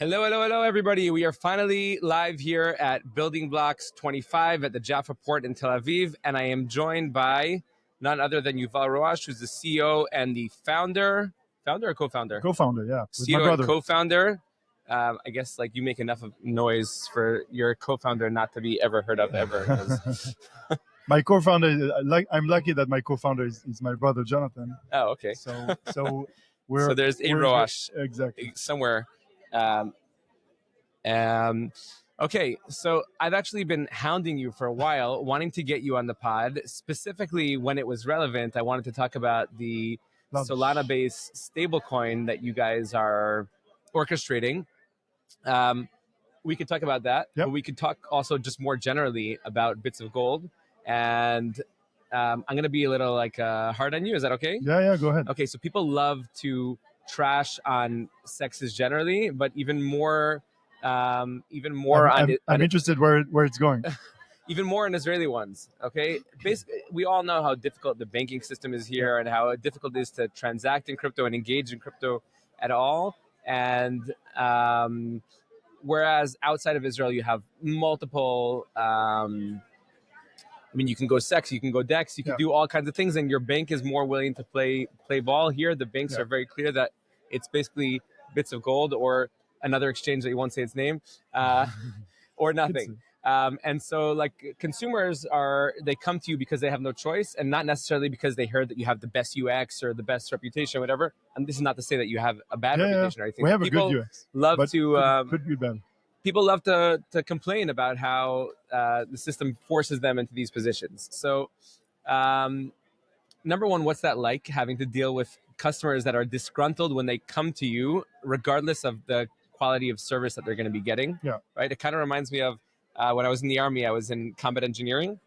Hello, hello, hello, everybody. We are finally live here at Building Blocks 25 at the Jaffa Port in Tel Aviv, and I am joined by none other than Youval Rouach, who's the CEO and the founder or co-founder? Co-founder, yeah, with CEO my brother. and co-founder. I guess like you make enough of noise for your co-founder not to be ever heard of ever. My co-founder, I'm lucky that my co-founder is my brother Jonathan. Oh, okay. So So we're there's a Rouach exactly somewhere. Okay, so I've actually been hounding you for a while, wanting to get you on the pod. Specifically, when it was relevant, I wanted to talk about the Solana-based stablecoin that you guys are orchestrating. We could talk about that, Yep. but we could talk also just more generally about bits of gold. And I'm going to be a little hard on you. Is that okay? Yeah, go ahead. Okay, so people love to trash on sexes generally, but even more I'm interested where it's going. Even more in Israeli ones. Okay, basically, we all know how difficult the banking system is here, and how difficult it is to transact in crypto and engage in crypto at all. And whereas outside of Israel, you have multiple. You can go sex, you can go dex, you can do all kinds of things, and your bank is more willing to play ball. Here, the banks are very clear that it's basically bits of gold or another exchange that you won't say its name, or nothing. And so, like, consumers they come to you because they have no choice, and not necessarily because they heard that you have the best UX or the best reputation, or whatever. And this is not to say that you have a bad reputation or anything. We have a good UX. Love to could be bad. People love to complain about how the system forces them into these positions. So, number one, what's that like, having to deal with customers that are disgruntled when they come to you, regardless of the quality of service that they're going to be getting? Yeah. Right. It kind of reminds me of when I was in the Army. I was in combat engineering,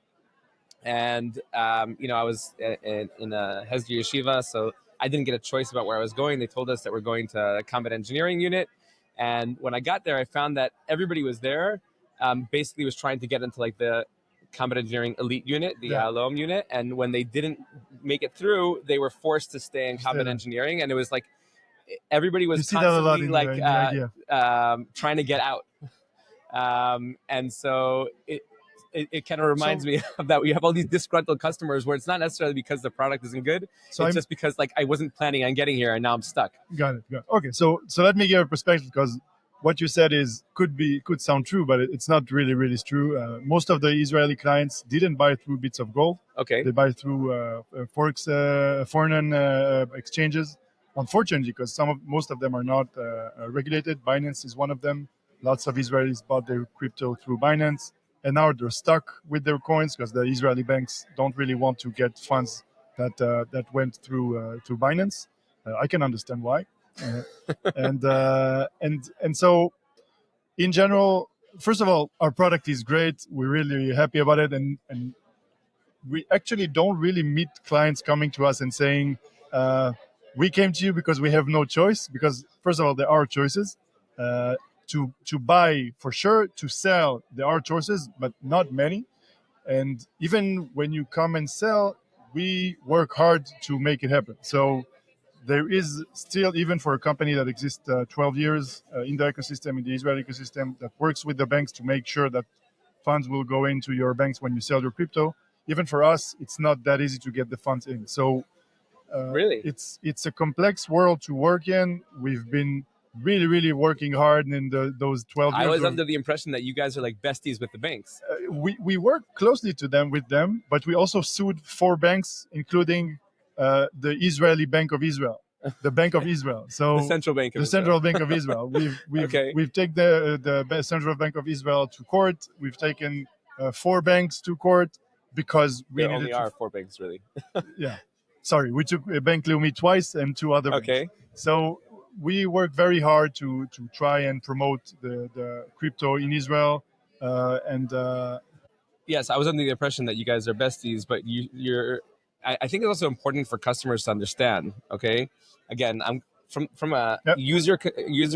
and I was in a Hesder yeshiva, so I didn't get a choice about where I was going. They told us that we're going to a combat engineering unit. And when I got there, I found that everybody was there, basically was trying to get into like the combat engineering elite unit, the Alom unit. And when they didn't make it through, they were forced to stay in combat engineering. And it was like, everybody was constantly trying to get out. And so it kind of reminds me of that. We have all these disgruntled customers where it's not necessarily because the product isn't good. So it's just because like I wasn't planning on getting here and now I'm stuck. Got it. Okay, so let me give a perspective, because what you said could sound true, but it's not really true. Most of the Israeli clients didn't buy through bits of gold. Okay. They buy through foreign exchanges. Unfortunately, because most of them are not regulated. Binance is one of them. Lots of Israelis bought their crypto through Binance, and now they're stuck with their coins because the Israeli banks don't really want to get funds that went through Binance. I can understand why, and so in general, first of all, our product is great. We're really happy about it, and we actually don't really meet clients coming to us and saying, we came to you because we have no choice. Because first of all, there are choices. To buy, for sure. To sell, there are choices, but not many. And even when you come and sell, we work hard to make it happen. So there is still, even for a company that exists 12 years in the ecosystem, in the Israeli ecosystem, that works with the banks to make sure that funds will go into your banks when you sell your crypto. Even for us, it's not that easy to get the funds in. So really, it's a complex world to work in. We've been really working hard in those 12 years. I was under the impression that you guys are like besties with the banks. We work closely with them, but we also sued 4 banks, including the Israeli Bank of Israel, the Bank of Israel. So the Central Bank of Israel. Central Bank of Israel. We've taken the Central Bank of Israel to court. We've taken 4 banks to court because there only are 4 banks, really. Yeah. Sorry, we took Bank Leumi twice and 2 other banks. Okay. So we work very hard to try and promote the crypto in Israel. Yes, I was under the impression that you guys are besties, but I think it's also important for customers to understand. Okay, again, I'm from a user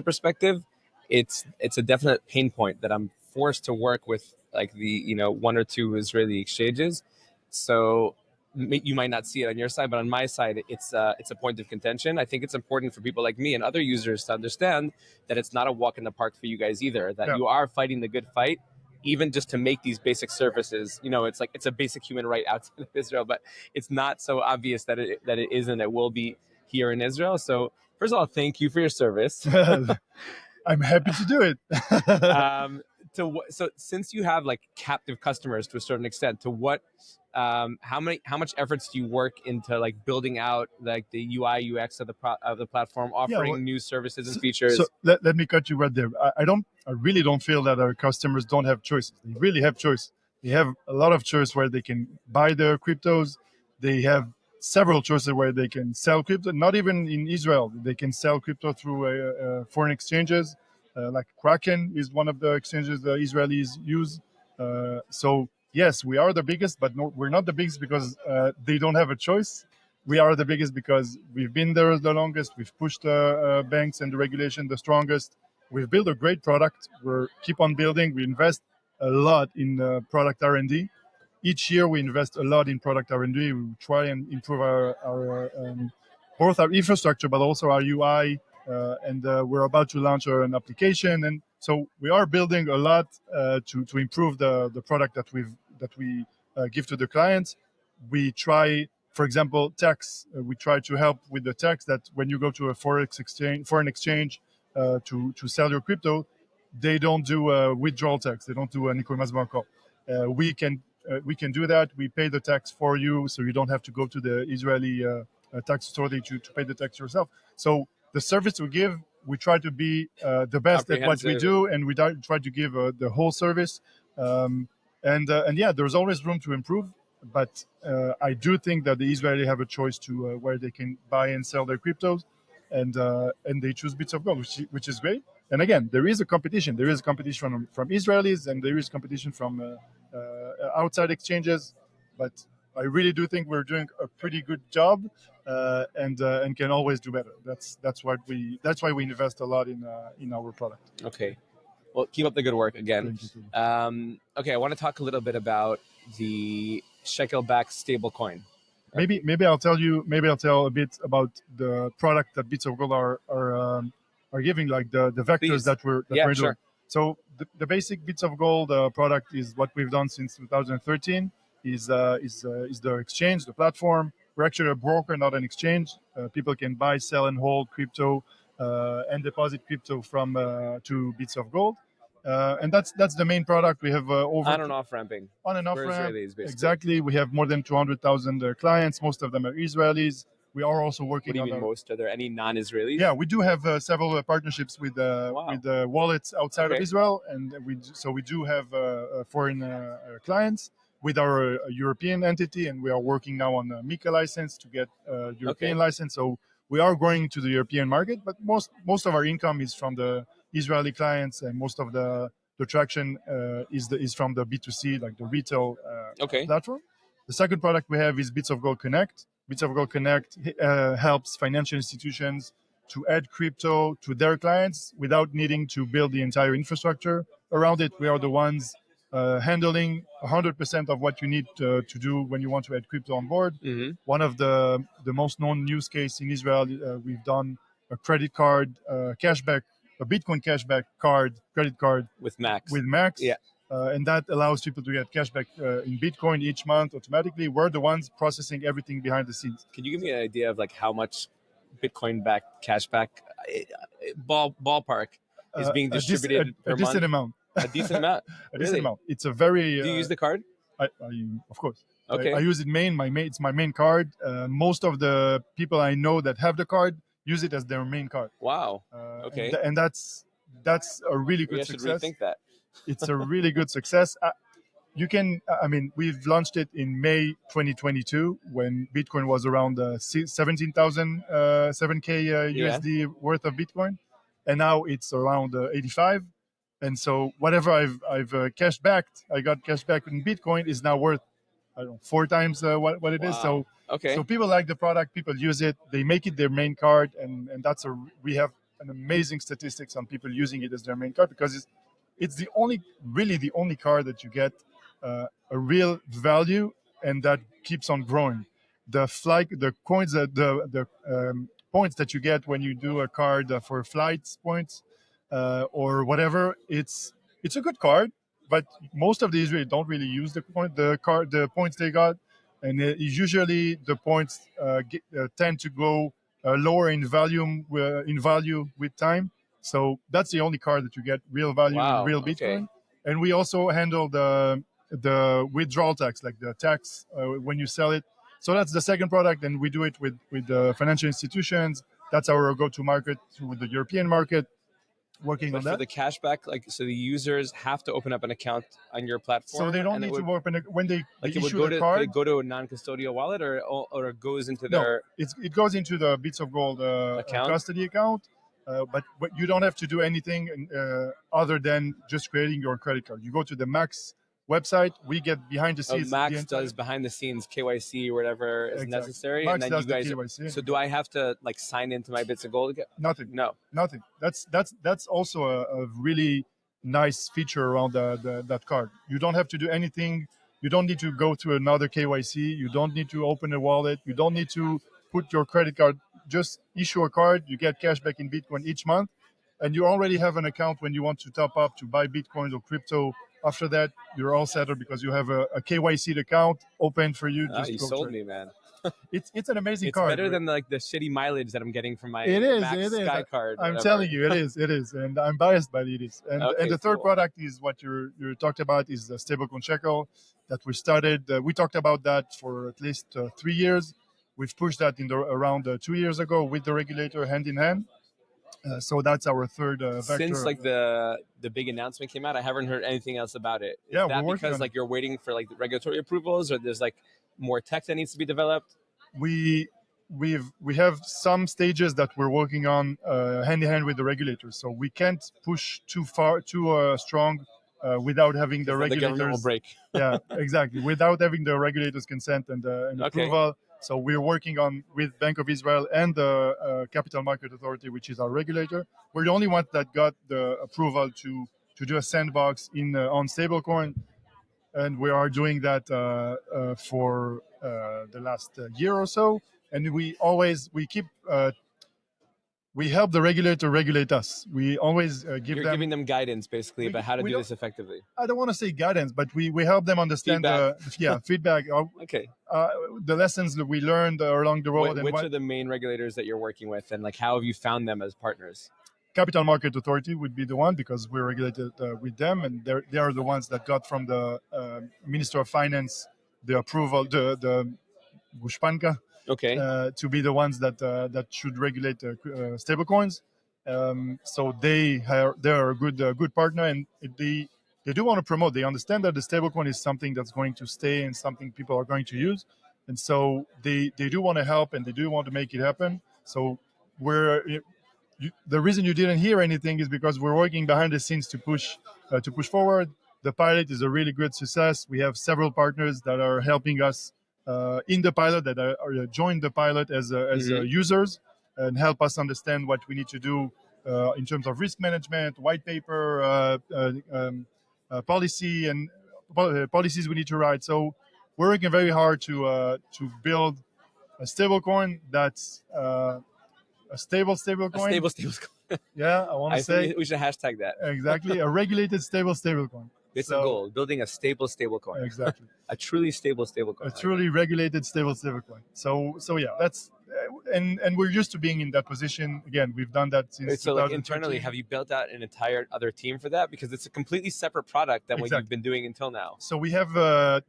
perspective, it's a definite pain point that I'm forced to work with, like the 1 or 2 Israeli exchanges. So you might not see it on your side, but on my side, it's a point of contention. I think it's important for people like me and other users to understand that it's not a walk in the park for you guys either. That Yeah. you are fighting the good fight, even just to make these basic services. It's like it's a basic human right outside of Israel, but it's not so obvious that it is and it will be here in Israel. So first of all, thank you for your service. I'm happy to do it. So since you have like captive customers to a certain extent, to what how much efforts do you work into like building out like the UI UX of the platform, offering new services and features? So let me cut you right there. I really don't feel that our customers don't have choices. They really have choice. They have a lot of choice where they can buy their cryptos. They have several choices where they can sell crypto. Not even in Israel, they can sell crypto through foreign exchanges. Like Kraken is one of the exchanges the Israelis use. So yes, we are the biggest, but no, we're not the biggest because they don't have a choice. We are the biggest because we've been there the longest. We've pushed banks and the regulation the strongest. We've built a great product. We keep on building. We invest a lot in product R&D. Each year we invest a lot in product R&D. We try and improve both our infrastructure, but also our UI. And we're about to launch an application. And so we are building a lot to improve the product that we give to the clients. We try, for example, tax. We try to help with the tax that when you go to a foreign exchange to sell your crypto, they don't do a withdrawal tax. They don't do an call. We can do that. We pay the tax for you, so you don't have to go to the Israeli tax authority to pay the tax yourself. So the service we give, we try to be the best at what we do, and we try to give the whole service. And yeah, there's always room to improve. But I do think that the Israeli have a choice to where they can buy and sell their cryptos, and they choose Bits of Gold, which is great. And again, there is a competition. There is competition from Israelis, and there is competition from outside exchanges. But I really do think we're doing a pretty good job, and can always do better. That's why we invest a lot in our product. Okay. Well, keep up the good work again. Okay, I want to talk a little bit about the shekel-backed stablecoin. Maybe I'll tell a bit about the product that Bits of Gold are giving, like the vectors Please. that we're sure. doing. So the basic Bits of Gold product is what we've done since 2013. Is the exchange, the platform. We're actually a broker, not an exchange. People can buy, sell, and hold crypto and deposit crypto from to Bits of Gold. And that's the main product. We have over on and off ramping. On and off We're ramp. Israelis, basically. Exactly. We have more than 200,000 clients. Most of them are Israelis. We are also working What do you on mean most? Are there any non-Israelis? Yeah, we do have several partnerships with wallets outside of Israel, and we do have foreign clients with our European entity, and we are working now on a MiCA license to get European license. So we are growing to the European market, but most of our income is from the Israeli clients, and most of the traction is from the B2C, like the retail platform. The second product we have is Bits of Gold Connect. Bits of Gold Connect helps financial institutions to add crypto to their clients without needing to build the entire infrastructure around it. We are the ones handling 100% of what you need to do when you want to add crypto on board. Mm-hmm. One of the most known use case in Israel, we've done a credit card cashback, a Bitcoin cashback credit card with Max. Yeah. And that allows people to get cashback in Bitcoin each month automatically. We're the ones processing everything behind the scenes. Can you give me an idea of like how much Bitcoin-backed cashback ballpark is being distributed per month? A decent amount. A decent amount. Decent amount. It's a very. Do you use the card? Of course. Okay. I use it it's my main card. Most of the people I know that have the card use it as their main card. Wow. Okay. And that's a really good success. I should rethink that. It's a really good success. We've launched it in May 2022 when Bitcoin was around 17,000, 7K USD worth of Bitcoin. And now it's around 85. And so whatever I've cashed back, I got cash back in Bitcoin is now worth, I don't know, 4 times what it is. So people like the product, people use it, they make it their main card. And we have an amazing statistics on people using it as their main card because it's the only card that you get a real value and that keeps on growing. The coins, points that you get when you do a card for flights points or whatever, it's a good card, but most of the Israelis don't really use the points they got, and usually the points tend to go lower in value with time. So that's the only card that you get real value in Wow. real Okay. Bitcoin. And we also handle the withdrawal tax, like the tax when you sell it. So that's the second product, and we do it with financial institutions. That's our go-to market through the European market. Working But on for that. the cashback, like, so the users have to open up an account on your platform. So they don't and need it would, to open it when they like, it would issue go the to, card. could it go to a non-custodial wallet, or it goes into No, their it goes into the Bits of Gold account? custody account, but you don't have to do anything other than just creating your credit card. You go to the Max website. We get behind the scenes. Max does behind the scenes KYC or whatever is Exactly. necessary, Max and then does you guys. the KYC. So do I have to like sign into my Bits of Gold again? Nothing. No. Nothing. That's also a really nice feature around that card. You don't have to do anything. You don't need to go through another KYC. You don't need to open a wallet. You don't need to put your credit card. Just issue a card. You get cash back in Bitcoin each month, and you already have an account when you want to top up to buy Bitcoins or crypto. After that, you're all settled because you have a KYC account open for you. You sold me, man. It's an amazing It's card. better than like the shitty mileage that I'm getting from my Max it Sky is. card. I'm whatever. telling you, it is, and I'm biased by it is. And Okay, the third cool. product is what you talked about is the stablecoin shekel that we started. We talked about that for at least 3 years. We've pushed that around 2 years ago with the regulator hand in hand. So that's our third vector. Since like the big announcement came out, I haven't heard anything else about it. Is Yeah, that we're working because on like you're waiting for like the regulatory approvals, or there's like more tech that needs to be developed? we have some stages that we're working on hand in hand with the regulators. So we can't push too strong without having the regulators. The government will break. Yeah, exactly. Without having the regulators' consent and approval. So we're working on with Bank of Israel and the Capital Market Authority, which is our regulator. We're the only ones that got the approval to do a sandbox on stablecoin, and we are doing that for the last year or so. And we help the regulator regulate us. We always You're giving them guidance basically about how to do this effectively. I don't want to say guidance, but we help them understand feedback. Okay. The lessons that we learned along the road. Which are the main regulators that you're working with, and like how have you found them as partners? Capital Market Authority would be the one because we're regulated with them, and they are the ones that got from the Minister of Finance the approval, the Gushpanka, to be the ones that should regulate stablecoins. So they are a good partner, and they do want to promote. They understand that the stablecoin is something that's going to stay and something people are going to use, and so they do want to help and they do want to make it happen. So the reason you didn't hear anything is because we're working behind the scenes to push forward. The pilot is a really good success. We have several partners that are helping us in the pilot, that are joined the pilot as users and help us understand what we need to do in terms of risk management, white paper, policy, and policies we need to write. So we're working very hard to build a stablecoin that's a stable stablecoin. A stable stablecoin. Yeah, I want to say we should hashtag that. Exactly, a regulated stable stablecoin. It's a goal, building a stable stablecoin. Exactly. A truly stable stablecoin. A truly regulated stable stablecoin. So yeah, that's and we're used to being in that position. Again, we've done that since. So like internally, have you built out an entire other team for that? Because it's a completely separate product than what you've been doing until now. So we have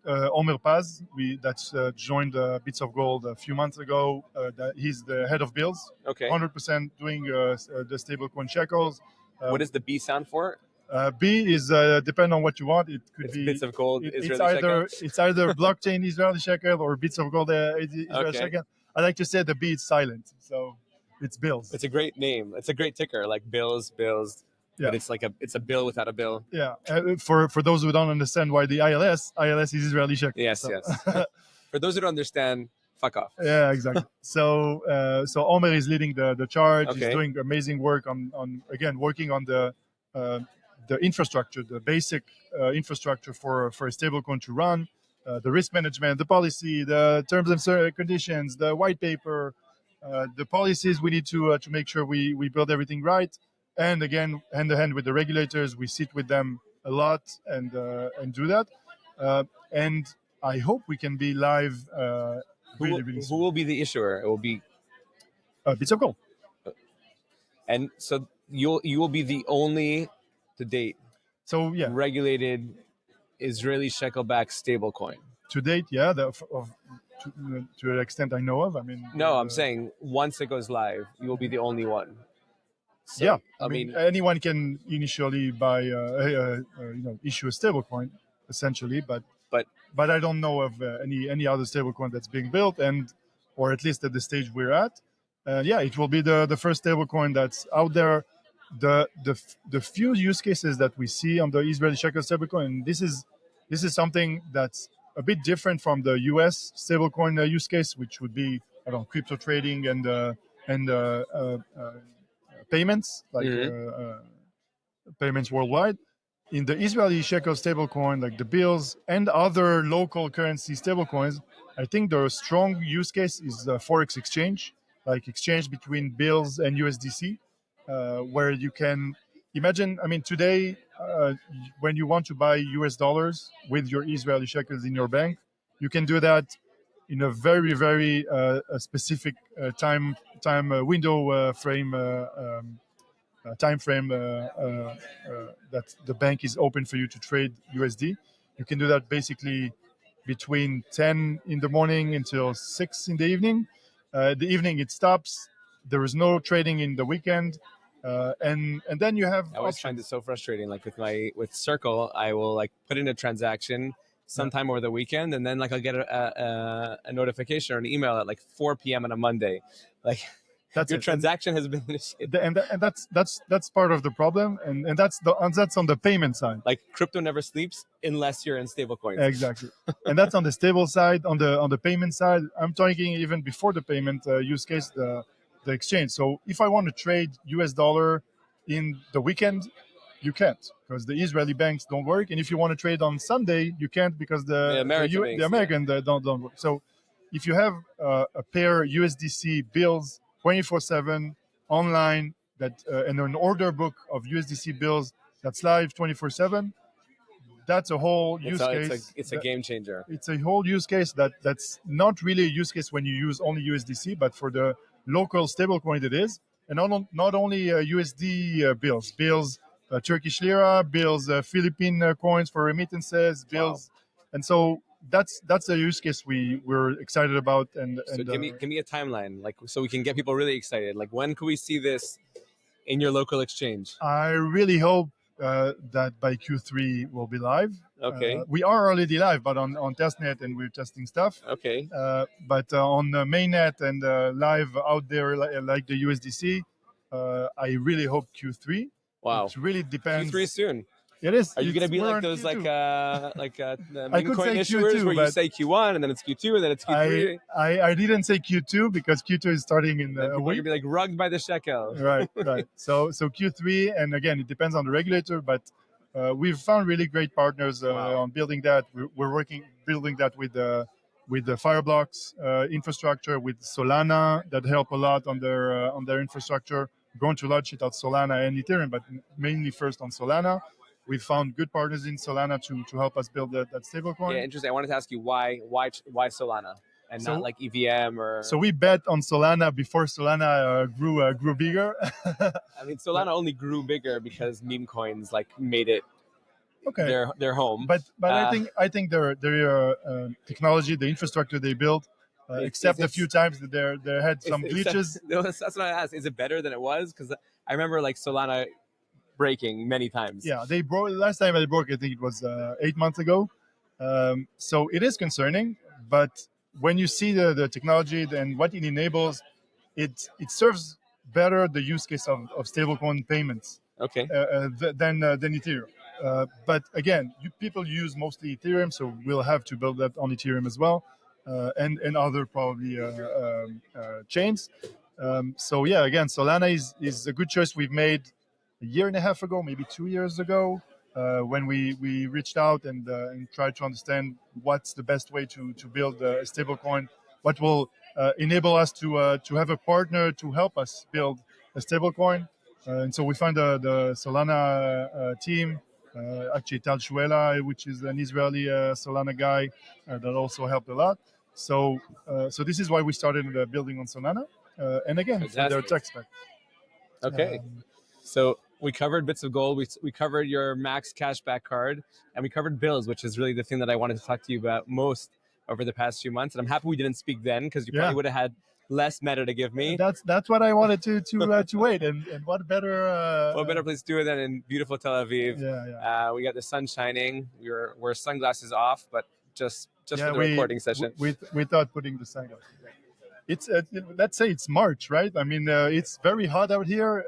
Omer Paz, that's joined Bits of Gold a few months ago. He's the head of BILS. Okay. 100% doing the stablecoin shekels. What does the B sound for? B is depend on what you want. It could be Bits of Gold. Israeli-shekel. It's either blockchain Israeli-shekel or Bits of Gold Israeli-shekel. I like to say the B is silent, so it's BILS. It's a great name. It's a great ticker, like BILS. Yeah. But it's a bill without a bill. Yeah. For those who don't understand why the ILS is Israeli-shekel. Yes. For those who don't understand, fuck off. Yeah, exactly. So Omer is leading the charge. Okay. He's doing amazing work on working on the infrastructure, the basic infrastructure for a stablecoin to run. the risk management, the policy, the terms and conditions, the white paper, the policies. We need to make sure we build everything right. And again, hand in hand with the regulators, we sit with them a lot and do that. And I hope we can be live really Who soon. will be the issuer? It will be Bits of Gold. And so you will be the only to date So yeah, regulated Israeli-shekel backed stablecoin. to date, yeah, to the extent I know of. I mean, No, I'm saying once it goes live, you will be the only one. So, yeah, I mean, anyone can initially buy, issue a stablecoin, essentially, but I don't know of any other stablecoin that's being built, and or at least at the stage we're at. Yeah, it will be the first stablecoin that's out there. The few use cases that we see on the Israeli-shekel stablecoin, and this is something that's a bit different from the US stablecoin use case, which would be, I don't know, crypto trading and payments, like payments worldwide. In the Israeli shekel stablecoin, like the BILS and other local currency stablecoins, I think the strong use case is forex exchange, like exchange between BILS and USDC, where you can imagine. I mean, today, when you want to buy US dollars with your Israeli shekels in your bank, you can do that in a very, very specific time window frame. Time frame that the bank is open for you to trade USD. You can do that basically between 10 in the morning until 6 in the evening. The evening it stops. There is no trading in the weekend. And then you have I always options. find it so frustrating. Like with Circle, I will like put in a transaction sometime over the weekend, and then like I'll get a notification or an email at like 4 p.m. on a Monday. Like that's your transaction has been initiated. And that's part of the problem, and that's on the payment side. Like crypto never sleeps unless you're in stablecoins. Exactly. And that's on the stable side. On the payment side, I'm talking even before the payment use case, the exchange. So if I want to trade US dollar in the weekend, you can't, because the Israeli banks don't work. And if you want to trade on Sunday, you can't, because the American don't work. So if you have a pair USDC BILS 24/7 online, that and an order book of USDC BILS that's live 24/7, that's a whole use case. It's a game changer. It's a whole use case that's not really a use case when you use only USDC, but for the local stablecoin it is. And not only USD BILS, Turkish lira, BILS, Philippine coins for remittances, BILS. Wow. And so that's a use case we're excited about. And so give me a timeline, like, so we can get people really excited. Like, when could we see this in your local exchange? I really hope that by Q3 we'll be live. Okay. We are already live, but on testnet, and we're testing stuff. Okay. But on the mainnet and live out there, like the USDC, I really hope Q3. Wow. It really depends. Q3 soon. It is. Are you going to be like those Q2. meme coin issuers Q2, where you say Q1 and then it's Q2 and then it's Q3? I didn't say Q2 because Q2 is starting in a week. You're going to be like rugged by the shekel. Right. So Q3, and again, it depends on the regulator, but we've found really great partners on building that. We're working building that with the Fireblocks infrastructure, with Solana, that help a lot on their infrastructure. We're going to launch it on Solana and Ethereum, but mainly first on Solana. We found good partners in Solana to help us build that stablecoin. Yeah, interesting. I wanted to ask you why Solana and not like EVM or. So we bet on Solana before Solana grew bigger. I mean, Solana only grew bigger because meme coins like made it their home. But I think their technology, the infrastructure they built, except a few times that they had some glitches. That's what I asked. Is it better than it was? Because I remember like Solana breaking many times. Yeah, they broke. Last time they broke, I think it was 8 months ago. So it is concerning, but when you see the technology and what it enables, it serves better the use case of stablecoin payments. Okay. Than Ethereum. But again, people use mostly Ethereum, so we'll have to build that on Ethereum as well, and other probably chains. So yeah, again, Solana is a good choice we've made a year and a half ago, maybe 2 years ago. when we reached out and tried to understand what's the best way to build a stablecoin, what will enable us to have a partner to help us build a stablecoin. And so we found the Solana team, actually Tal Shuela, which is an Israeli Solana guy that also helped a lot. So this is why we started building on Solana. And again, for their tech stack. Okay. So we covered Bits of Gold, we covered your max cashback card, and we covered BILS, which is really the thing that I wanted to talk to you about most over the past few months. And I'm happy we didn't speak then, because you probably would have had less meta to give me. That's what I wanted to wait. And what better place to do it than in beautiful Tel Aviv. We got the sun shining. We're sunglasses off, but just for the recording session. We thought putting the sun off. It's let's say it's March, right? I mean, it's very hot out here.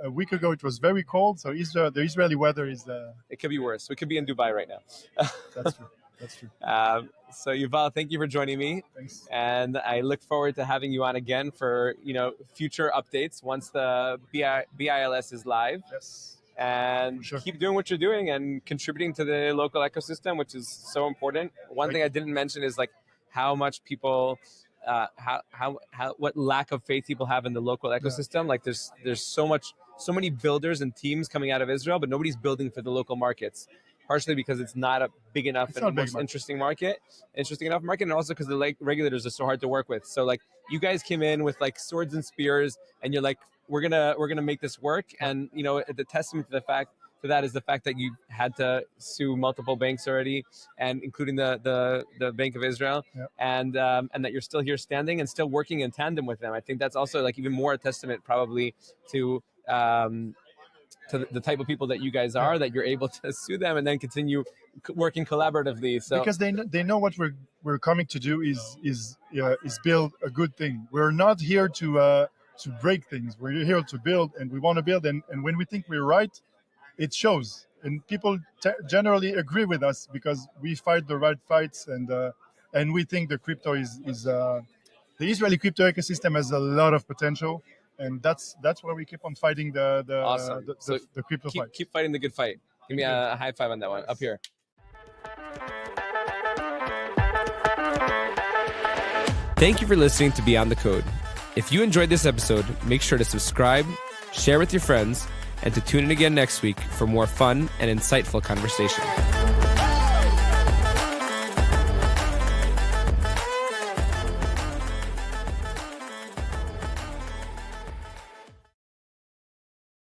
A week ago, it was very cold. So the Israeli weather is. It could be worse. We could be in Dubai right now. That's true. That's true. So Youval, thank you for joining me. Thanks. And I look forward to having you on again for future updates once the BILS is live. Yes. And keep doing what you're doing and contributing to the local ecosystem, which is so important. One thing I didn't mention is like how much people. What lack of faith people have in the local ecosystem. Like there's so many builders and teams coming out of Israel, but nobody's building for the local markets. Partially because it's not a big enough and most interesting enough market, and also because the regulators are so hard to work with. So like you guys came in with like swords and spears, and you're like, we're gonna make this work. And the testament to that is the fact that you had to sue multiple banks already, and including the Bank of Israel, and that you're still here standing and still working in tandem with them. I think that's also like even more a testament probably to the type of people that you guys are, that you're able to sue them and then continue working collaboratively. So because they know what we're coming to do is build a good thing. We're not here to break things. We're here to build, and we want to build. And when we think we're right, it shows, and people generally agree with us because we fight the right fights, and we think the crypto is the Israeli crypto ecosystem has a lot of potential, and that's why we keep on fighting the crypto fight. Keep fighting the good fight. Give me a high five on that one. Up here. Thank you for listening to Beyond the Code. If you enjoyed this episode, make sure to subscribe, share with your friends, and to tune in again next week for more fun and insightful conversation.